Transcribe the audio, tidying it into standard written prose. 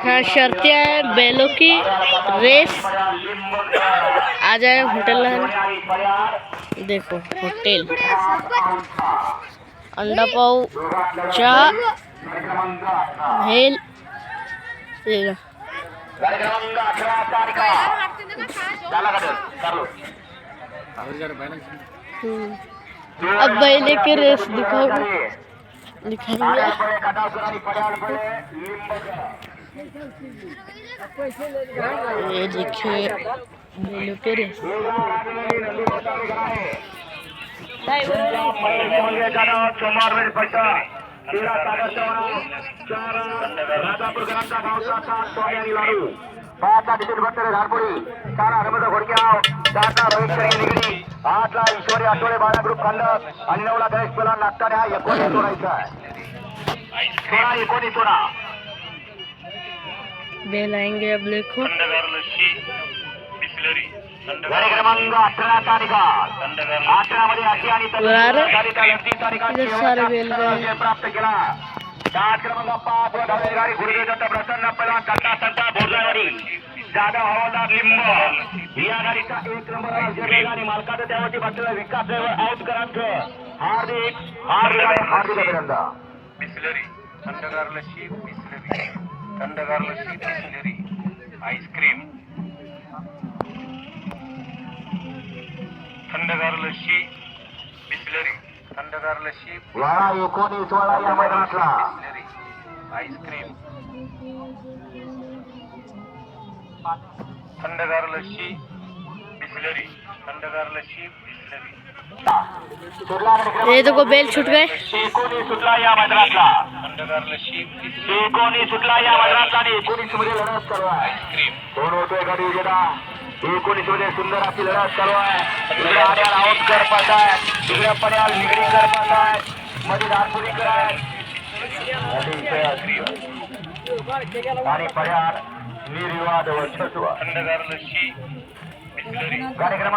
हाँ शर्तें है बैलों की रेस। आ जाए होटल देखो होटल अंडा पाव चाह भेल अब बैले के रेस दिखाएंगे। ये देखिए बैलों के रेस। पाचला डिसेंबर बत्तर धारपुरी 4 हनुमंत घोडक्याव 4ला रोहित शर्मा निगडी 8ला ईश्वरी आठवडे बाळा ग्रुप खंडक आणि 9ला गणेश पेला नागताने हा 19 सोडायचा आहे 19 सोडा बेल आएंगे अब देखो गाडी क्रमांक 18 तारिका 18 मध्ये आशी आणि सारे बेल प्राप्त केला 7 क्रमांक 5 व धावलेली गाडी गुरुदेव प्रसन्न पैलवान करता संता बोरजावाडी जाधव हवालदार लिंब या गाडीचा 1 नंबर आणि मालकाचं त्यावरती बसलेला विकास ड्रायव्हर आउटकरांचं हार्दिक अभिनंदन बिस्लरी थंडगार लस्सी बिस्लरी थंडगार लस्सी बिस्लरी आईस्क्रीम थंडगार लस्सी बिस्लरी थंडगार लस्सी वाळा 19 वाळा या मैदानातला बिस्लरी आईस्क्रीम थंडगार लस्सी बिस्लरी थंडगार लस्सी बिस्लरी ये देखो बेल छूट गए। 19 सुटला या मैदानातला थंडगार लस्सी 19 सुटला या मैदानातला आणि 19 मध्ये लढत चालू आहे आईस्क्रीम दोन होते गाडी विजेता 19 मध्ये सुंदर अशी लढत चालू आहे इकडे आर्याल आउटकर पास आहे तिकडे पर्याल निगडीकर पास आहे मध्ये धारपुरीकर आहे आणि पर्याल निर्विवाद वर्चस्व थंडगार लस्सी बिस्लरी कार्यक्रम